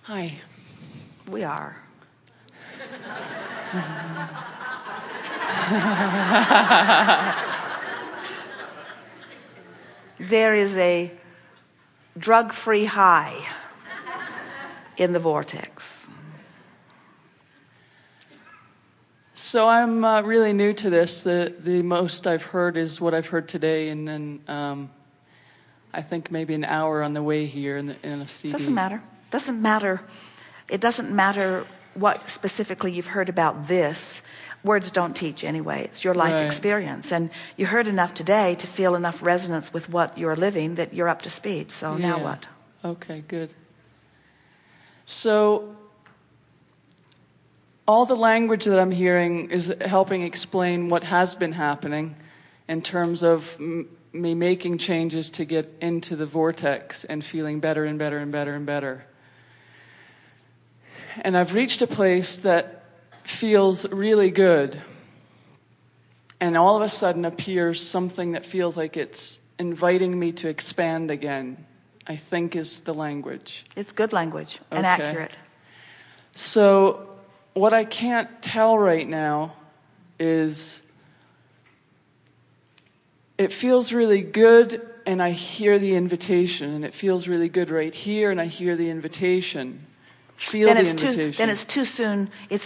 Hi. We are. There is a drug-free high in the vortex. So I'm really new to this. The most I've heard is what I've heard today, and then I think maybe an hour on the way here in a CD. Doesn't matter. It doesn't matter what specifically you've heard about this. Words don't teach anyway. It's your life experience. And you heard enough today to feel enough resonance with what you're living that you're up to speed. So now what? Okay, good. So all the language that I'm hearing is helping explain what has been happening in terms of me making changes to get into the vortex and feeling better and better and better and better. And I've reached a place that feels really good. And all of a sudden appears something that feels like it's inviting me to expand again, I think is the language. It's good language and accurate. So what I can't tell right now is it feels really good and I hear the invitation, and it feels really good right here and I hear the invitation. Feel the invitation. Then it's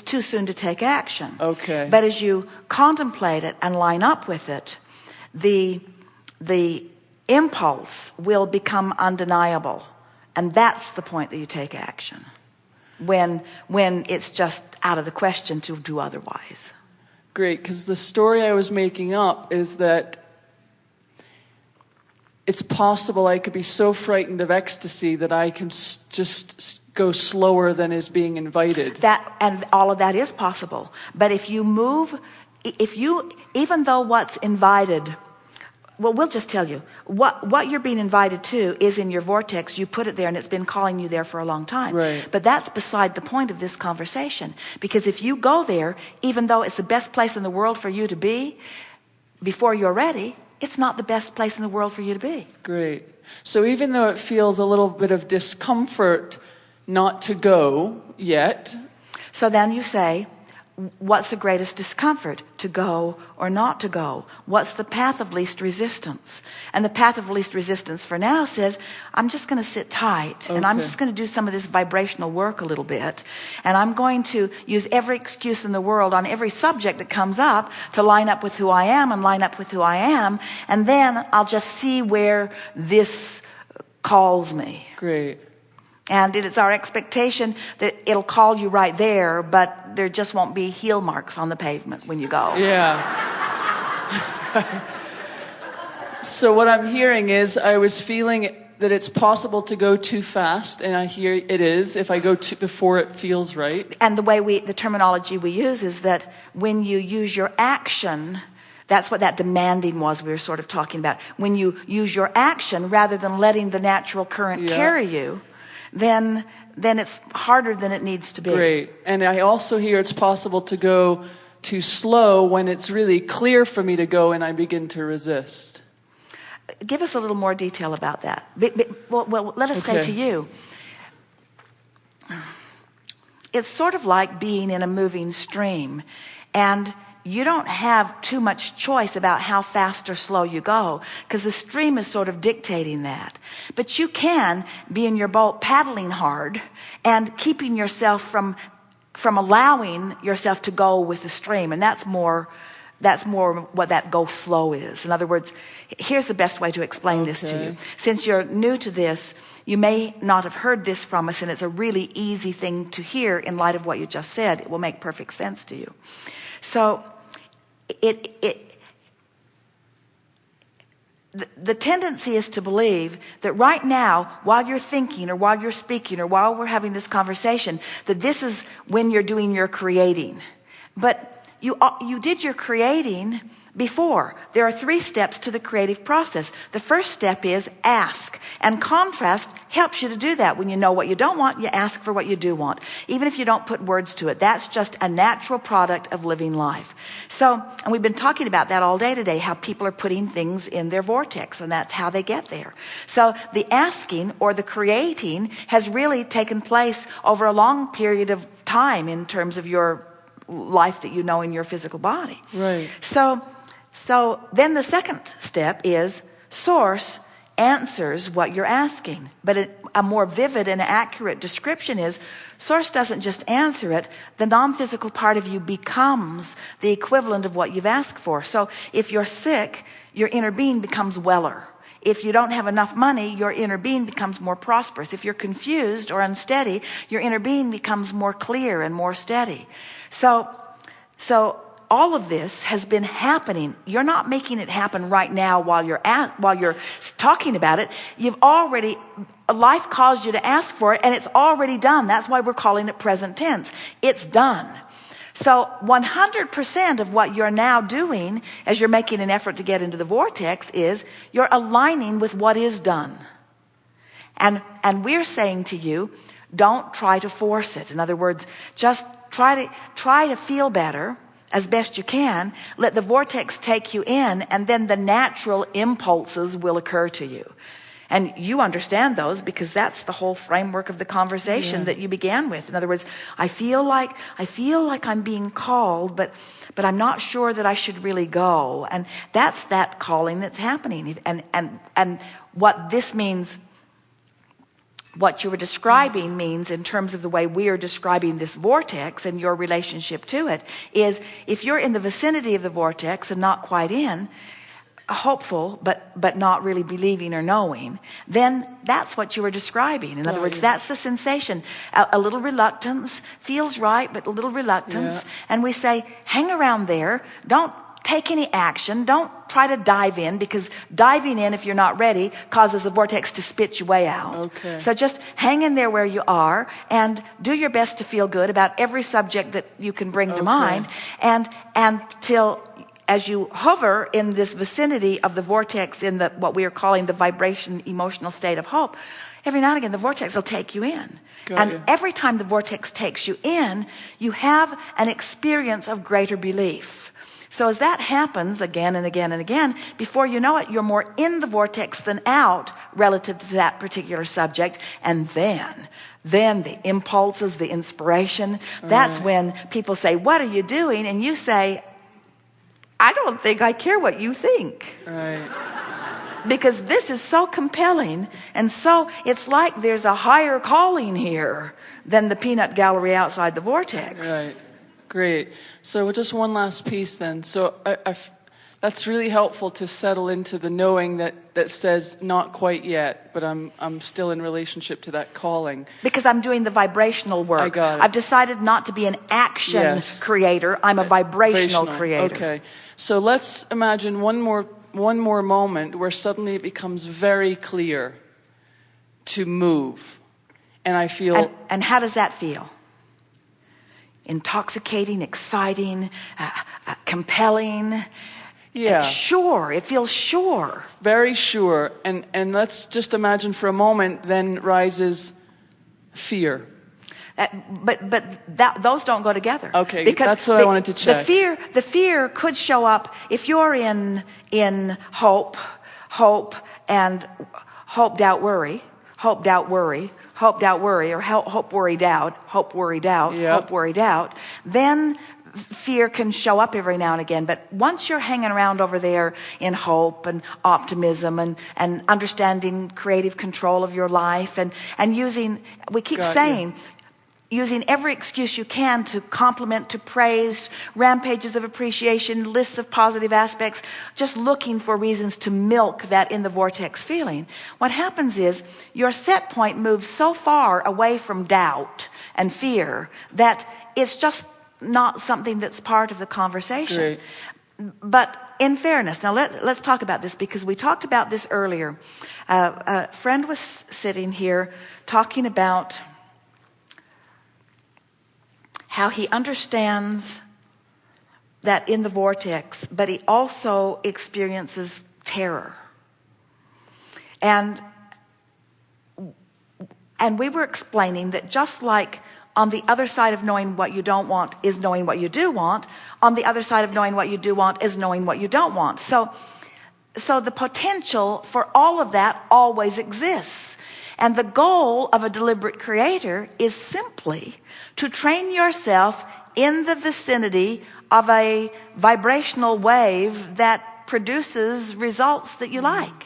too soon to take action. Okay. But as you contemplate it and line up with it, the impulse will become undeniable. And that's the point that you take action. When it's just out of the question to do otherwise. Great, because the story I was making up is that it's possible I could be so frightened of ecstasy that I can just go slower than is being invited. And all of that is possible. But if you even though what's invited, well, we'll just tell you, what you're being invited to is in your vortex. You put it there and it's been calling you there for a long time. Right. But that's beside the point of this conversation. Because if you go there, even though it's the best place in the world for you to be, before you're ready, it's not the best place in the world for you to be. Great. So even though it feels a little bit of discomfort not to go yet. So then you say, what's the greatest discomfort? To go or not to go? What's the path of least resistance? And the path of least resistance for now says, I'm just going to sit tight and I'm just going to do some of this vibrational work a little bit. And I'm going to use every excuse in the world on every subject that comes up to line up with who I am and line up with who I am. And then I'll just see where this calls me. Great. And it is our expectation that it'll call you right there, but there just won't be heel marks on the pavement when you go. Yeah. So what I'm hearing is I was feeling that it's possible to go too fast, and I hear it is if I go before it feels right. And the terminology we use is that when you use your action, that's what that demanding was we were sort of talking about. When you use your action rather than letting the natural current carry you, then it's harder than it needs to be. Great. And I also hear it's possible to go too slow when it's really clear for me to go and I begin to resist. Give us a little more detail about that. Well, let us say to you, it's sort of like being in a moving stream, and you don't have too much choice about how fast or slow you go, because the stream is sort of dictating that. But you can be in your boat paddling hard and keeping yourself from allowing yourself to go with the stream. And that's more what that go slow is. In other words, here's the best way to explain this to you. Since you're new to this, you may not have heard this from us, and it's a really easy thing to hear in light of what you just said. It will make perfect sense to you. So the tendency is to believe that right now, while you're thinking or while you're speaking or while we're having this conversation, that this is when you're doing your creating. But you did your creating before. There are 3 steps to the creative process. The first step is ask. And contrast helps you to do that. When you know what you don't want, you ask for what you do want. Even if you don't put words to it. That's just a natural product of living life. So, and we've been talking about that all day today, how people are putting things in their vortex, and that's how they get there. So the asking or the creating has really taken place over a long period of time in terms of your life that you know in your physical body. Right. So then the second step is source answers what you're asking. But a more vivid and accurate description is source doesn't just answer it. The non-physical part of you becomes the equivalent of what you've asked for. So if you're sick, your inner being becomes weller. If you don't have enough money, your inner being becomes more prosperous. If you're confused or unsteady, your inner being becomes more clear and more steady. So all of this has been happening. You're not making it happen right now while you're talking about it. Life caused you to ask for it, and it's already done. That's why we're calling it present tense. It's done. So 100% of what you're now doing as you're making an effort to get into the vortex is you're aligning with what is done. And we're saying to you, don't try to force it. In other words, just try to feel better as best you can. Let the vortex take you in, and then the natural impulses will occur to you. And you understand those because that's the whole framework of the conversation that you began with. In other words, I feel like I'm being called, but I'm not sure that I should really go. And that's that calling that's happening. And what this means, what you were describing means in terms of the way we are describing this vortex and your relationship to it is if you're in the vicinity of the vortex and not quite in, hopeful but not really believing or knowing, then that's what you were describing. In other words, that's the sensation. A little reluctance feels right, but a little reluctance. And we say, hang around there. Don't take any action. Don't try to dive in, because diving in, if you're not ready, causes the vortex to spit you way out. Okay. So just hang in there where you are and do your best to feel good about every subject that you can bring to mind. And till as you hover in this vicinity of the vortex, in the what we are calling the vibration emotional state of hope, every now and again the vortex will take you in. Every time the vortex takes you in, you have an experience of greater belief. So as that happens again and again and again, before you know it, you're more in the vortex than out relative to that particular subject. And then the impulses, the inspiration, that's when people say, what are you doing? And you say, I don't think I care what you think. Right. Because this is so compelling. And so it's like there's a higher calling here than the peanut gallery outside the vortex. Right. Great. So just one last piece then. So that's really helpful to settle into the knowing that says not quite yet, but I'm still in relationship to that calling. Because I'm doing the vibrational work. I got it. I've decided not to be an action creator. I'm a vibrational creator. Okay. So let's imagine one more moment where suddenly it becomes very clear to move. And I feel... And how does that feel? Intoxicating, exciting, compelling. Yeah. Sure. It feels sure. Very sure. And let's just imagine for a moment then rises fear. But those don't go together. Okay, because that's what I wanted to check. The fear could show up if you're in hope, and hope, doubt, worry, hope, doubt, worry, hope, doubt, worry, or hope, worry, doubt, hope, worry, doubt, hope, worry, doubt. Then fear can show up every now and again. But once you're hanging around over there in hope and optimism and understanding creative control of your life and using, we keep saying, using every excuse you can to compliment, to praise, rampages of appreciation, lists of positive aspects, just looking for reasons to milk that in the vortex feeling. What happens is your set point moves so far away from doubt and fear that it's just not something that's part of the conversation. Great. But in fairness, now let's talk about this, because we talked about this earlier. A friend was sitting here talking about how he understands that in the vortex, but he also experiences terror. And we were explaining that just like on the other side of knowing what you don't want is knowing what you do want, on the other side of knowing what you do want is knowing what you don't want. So the potential for all of that always exists. And the goal of a deliberate creator is simply to train yourself in the vicinity of a vibrational wave that produces results that you like.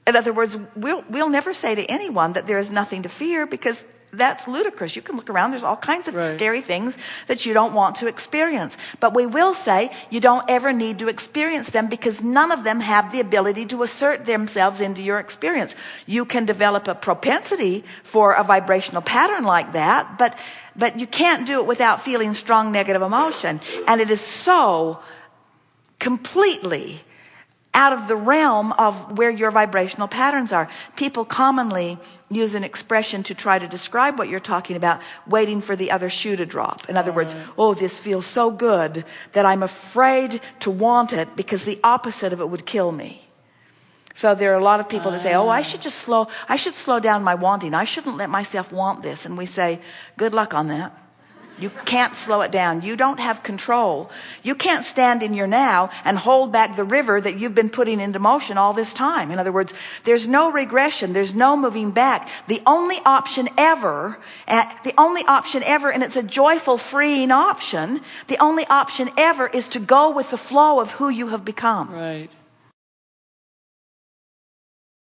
In other words, we'll never say to anyone that there is nothing to fear, because that's ludicrous. You can look around. There's all kinds of scary things that you don't want to experience. But we will say you don't ever need to experience them, because none of them have the ability to assert themselves into your experience. You can develop a propensity for a vibrational pattern like that, but you can't do it without feeling strong negative emotion. And it is so completely out of the realm of where your vibrational patterns are. People commonly use an expression to try to describe what you're talking about, waiting for the other shoe to drop. In other words, oh, this feels so good that I'm afraid to want it because the opposite of it would kill me. So there are a lot of people that say, oh, I should slow down my wanting. I shouldn't let myself want this. And we say, good luck on that. You can't slow it down. You don't have control. You can't stand in your now and hold back the river that you've been putting into motion all this time. In other words, there's no regression. There's no moving back. The only option ever, and it's a joyful, freeing option, the only option ever is to go with the flow of who you have become. Right.